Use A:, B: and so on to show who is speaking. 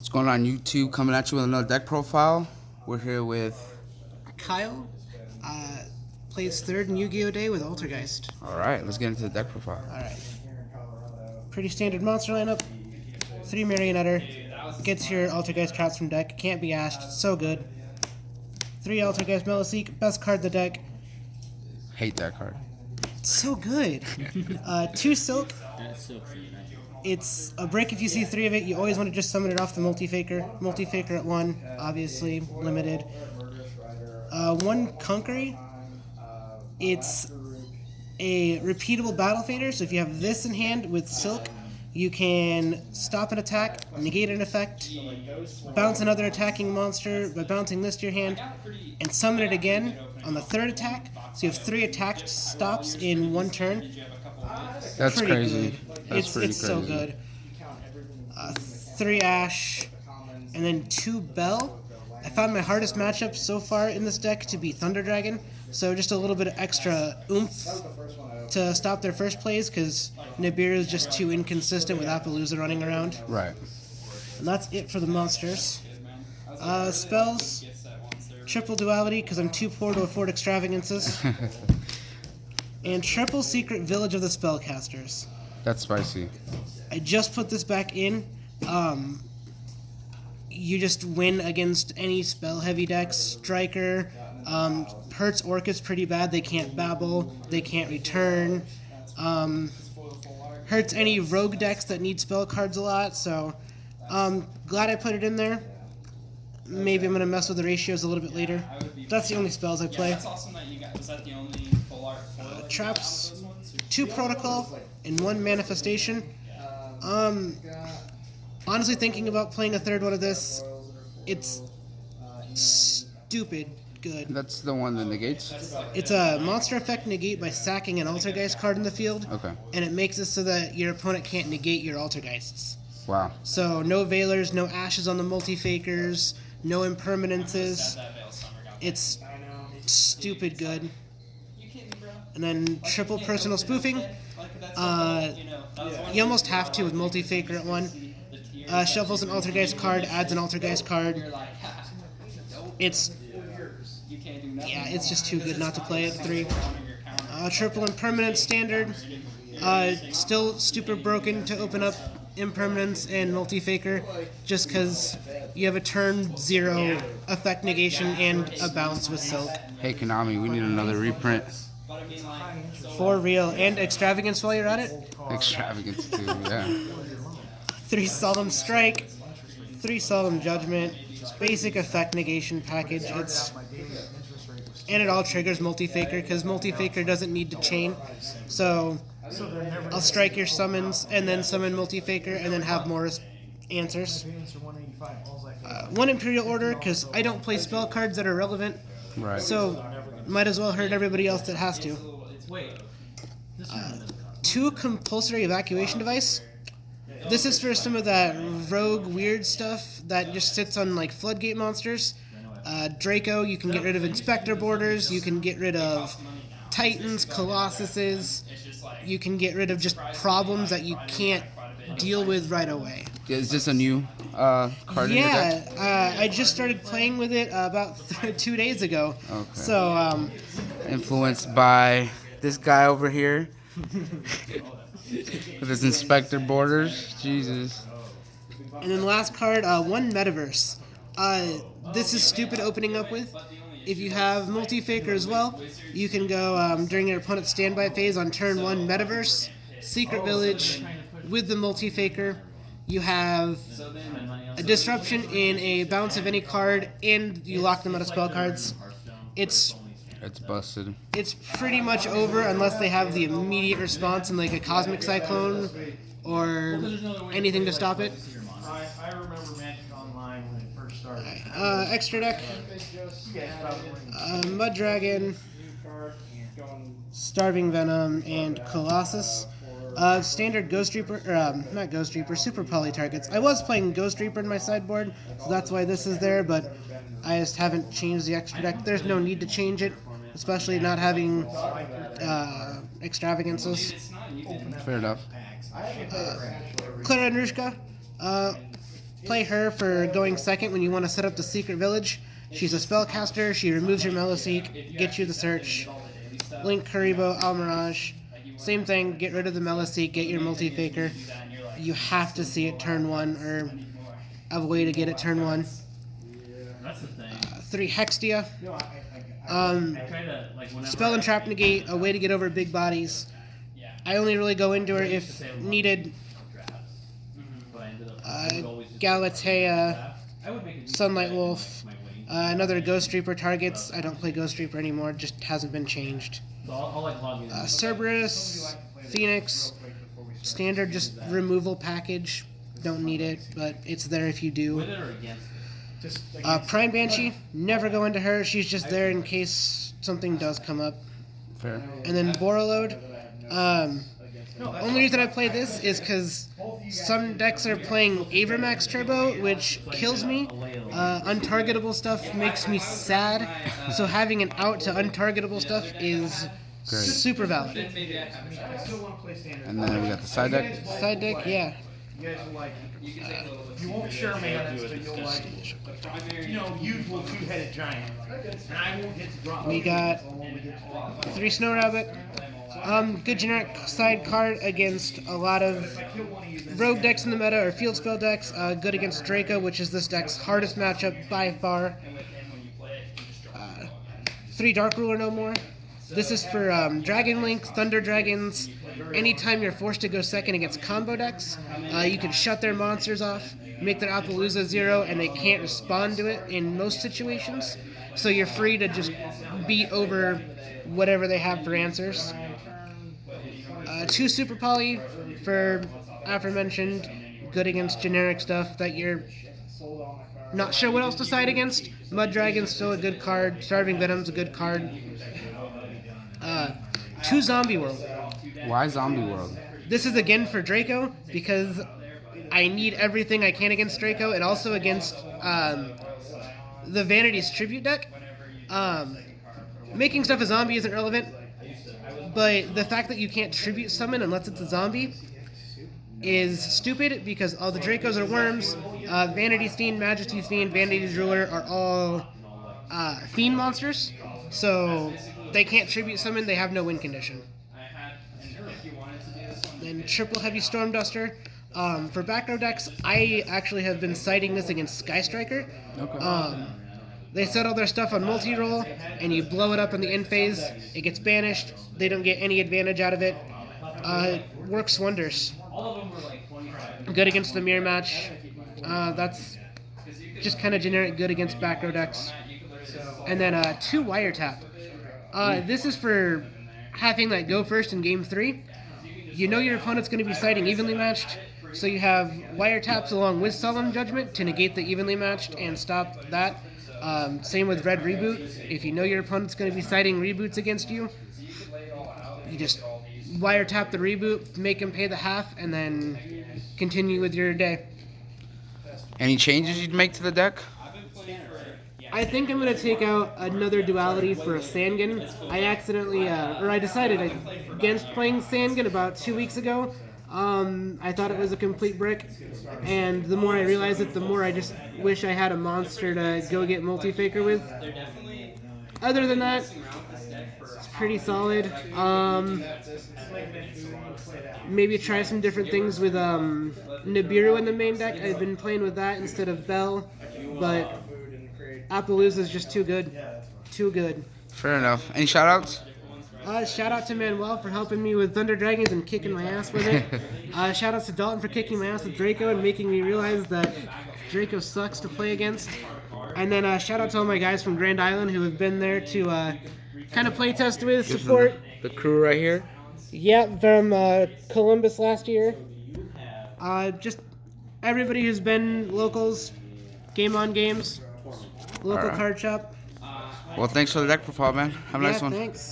A: What's going on YouTube? Coming at you with another deck profile. We're here with...
B: Kyle plays third in Yu-Gi-Oh! Day with Altergeist.
A: Alright, let's get into the deck profile.
B: Alright. Pretty standard monster lineup. 3 Marionetter. Gets your Altergeist traps from deck. Can't be asked. So good. 3 Altergeist Meliseek. Best card in the deck.
A: Hate that card.
B: It's so good. 2 Silk. It's a break if you see 3 of it. You always want to just summon it off the Multi-Faker. Multi-Faker at 1, obviously, limited. 1 Conquery. It's a repeatable battle fader, so if you have this in hand with Silk, you can stop an attack, negate an effect, bounce another attacking monster by bouncing this to your hand, and summon it again on the 3rd attack. So you have 3 attack stops in 1 turn.
A: That's
B: pretty
A: crazy.
B: Good.
A: That's pretty
B: it's
A: crazy.
B: So good. 3 Ash, and then 2 Bell. I found my hardest matchup so far in this deck to be Thunder Dragon, so just a little bit of extra oomph to stop their first plays, because Nibiru is just too inconsistent with Appaloosa running around.
A: Right.
B: And that's it for the monsters. Spells, triple duality, because I'm too poor to afford extravagances. And triple secret village of the spellcasters.
A: That's spicy.
B: I just put this back in. You just win against any spell-heavy decks. Striker hurts Orcus pretty bad. They can't babble. They can't return. Hurts any rogue decks that need spell cards a lot. So glad I put it in there. Maybe I'm going to mess with the ratios a little bit later. That's the only spells I play.
C: That's awesome that you got. Was that the only full art?
B: Traps, 2 protocol, and 1 manifestation. Honestly, thinking about playing a 3rd one of this, it's stupid good.
A: That's the one that negates?
B: It's a monster effect negate by sacking an Altergeist card in the field.
A: Okay.
B: And it makes it so that your opponent can't negate your Altergeists.
A: Wow.
B: So no Veilers, no Ashes on the Multi-Fakers, no Impermanences. It's stupid good. And then triple personal spoofing. You almost have to with Multi-Faker at 1. Shuffles an Altergeist card, adds an Altergeist card. It's just too good not to play at 3. Triple Impermanent standard. Still super broken to open up Impermanence and Multi-Faker, just because you have a turn 0 effect negation and a bounce with Silk.
A: Hey Konami, we need another reprint.
B: For real. And Extravagance while you're at it.
A: Extravagance too, yeah.
B: 3 Solemn Strike, 3 Solemn Judgment, basic effect negation package. And it all triggers Multi-Faker, because Multi-Faker doesn't need to chain. So I'll strike your summons, and then summon Multi-Faker, and then have more answers. 1 Imperial Order, because I don't play spell cards that are relevant.
A: Right.
B: So might as well hurt everybody else that has to. 2 Compulsory Evacuation Device. This is for some of that rogue weird stuff that just sits on like floodgate monsters. Draco, you can get rid of Inspector Borders, you can get rid of Titans, Colossuses, you can get rid of just problems that you can't deal with right away.
A: Is this a new card in your deck?
B: Yeah, I just started playing with it about 2 days ago.
A: Okay.
B: So,
A: Influenced by this guy over here. With his Inspector Borders. Jesus.
B: And then the last card, 1 Metaverse. This is stupid opening up with. If you have Multi-Faker as well, you can go during your opponent's standby phase on turn 1 Metaverse, Secret Village, with the Multi-Faker. You have a disruption in a bounce of any card, and you lock them out of spell cards. It's
A: busted.
B: It's pretty much over unless they have the immediate response in like a Cosmic Cyclone or anything to stop it.
D: I remember Magic Online when it first started.
B: Extra deck. Mud Dragon, Starving Venom, and Colossus. Standard Ghost Reaper, not Ghost Reaper, Super Poly targets. I was playing Ghost Reaper in my sideboard, so that's why this is there, but I just haven't changed the extra deck. There's no need to change it, especially not having extravagances.
A: Fair enough.
B: Clara Andrushka, play her for going second when you want to set up the secret village. She's a spellcaster. She removes your Meliseek, gets you the search. Link, Kuriboh, Almirage. Same thing, get rid of the Meliseek, get your multi-faker. You have to see it turn 1 or a way to get it turn 1.
D: That's the thing.
B: 3 Hextia.
D: I try to, like, whenever
B: Spell and Trap Negate, a way to get over big bodies. I only really go into her if needed. Galatea, Sunlight Wolf, another Ghost Reaper targets. I don't play Ghost Reaper anymore, just hasn't been changed. Cerberus, Phoenix, standard just removal package. Don't need it, but it's there if you do. Prime Banshee, never go into her. She's just there in case something does come up.
A: Fair.
B: And then Borreload. Only reason I play this is because some decks are playing Avermax Turbo, which kills me. Untargetable stuff makes me sad. So having an out to untargetable stuff is
A: Great.
B: super valid.
A: And then we got the side deck.
B: Side deck, yeah.
D: You guys will like it. You won't share me, but you'll like usual two-headed giant. And I won't get to drop.
B: We got 3 Snow Rabbit. Good generic side card against a lot of rogue decks in the meta or field spell decks. Good against Draco, which is this deck's hardest matchup by far. 3 Dark Ruler no more. This is for Dragon Link, Thunder Dragons. Anytime you're forced to go second against combo decks, you can shut their monsters off, make their Appaloosa 0, and they can't respond to it in most situations. So you're free to just beat over whatever they have for answers. 2 Super Poly for aforementioned, good against generic stuff that you're not sure what else to side against. Mud Dragon's still a good card. Starving Venom's a good card. 2 Zombie World.
A: Why Zombie World?
B: This is again for Draco because I need everything I can against Draco and also against the Vanity's Tribute deck. Making stuff a zombie isn't relevant, but the fact that you can't tribute summon unless it's a zombie is stupid because all the Dracos are worms. Vanity's Fiend, Majesty's Fiend, Vanity's Ruler are all Fiend monsters, so they can't tribute summon, they have no win condition. Then triple Heavy Storm Duster. For back row decks, I actually have been citing this against Sky Striker.
A: Okay.
B: They set all their stuff on multi-roll, and you blow it up in the end phase. It gets banished. They don't get any advantage out of it. It works wonders. Good against the mirror match. That's just kind of generic good against back row decks. And then 2 Wiretap. This is for having that go first in game 3. You know your opponent's going to be siding evenly matched, so you have Wiretaps along with Solemn Judgment to negate the evenly matched and stop that. Same with Red Reboot. If you know your opponent's going to be siding reboots against you, you just Wiretap the reboot, make him pay the half, and then continue with your day.
A: Any changes you'd make to the deck?
B: I think I'm going to take out another duality for a Sangan. I decided against playing Sangan about 2 weeks ago. I thought it was a complete brick, and the more I realize it, the more I just wish I had a monster to go get multi-faker with. Other than that, it's pretty solid. Maybe try some different things with Nibiru in the main deck. I've been playing with that instead of Bell, but Appaloosa is just too good. Too good.
A: Fair enough. Any shout-outs?
B: Shout out to Manuel for helping me with Thunder Dragons and kicking my ass with it. Shout out to Dalton for kicking my ass with Draco and making me realize that Draco sucks to play against. And then shout out to all my guys from Grand Island who have been there to kind of play test with, support.
A: The crew right here.
B: Yeah, from Columbus last year. Just everybody who's been locals, Game On Games, local
A: Alright.
B: card shop.
A: Well, thanks for the deck profile, man. Have a nice one.
B: Thanks.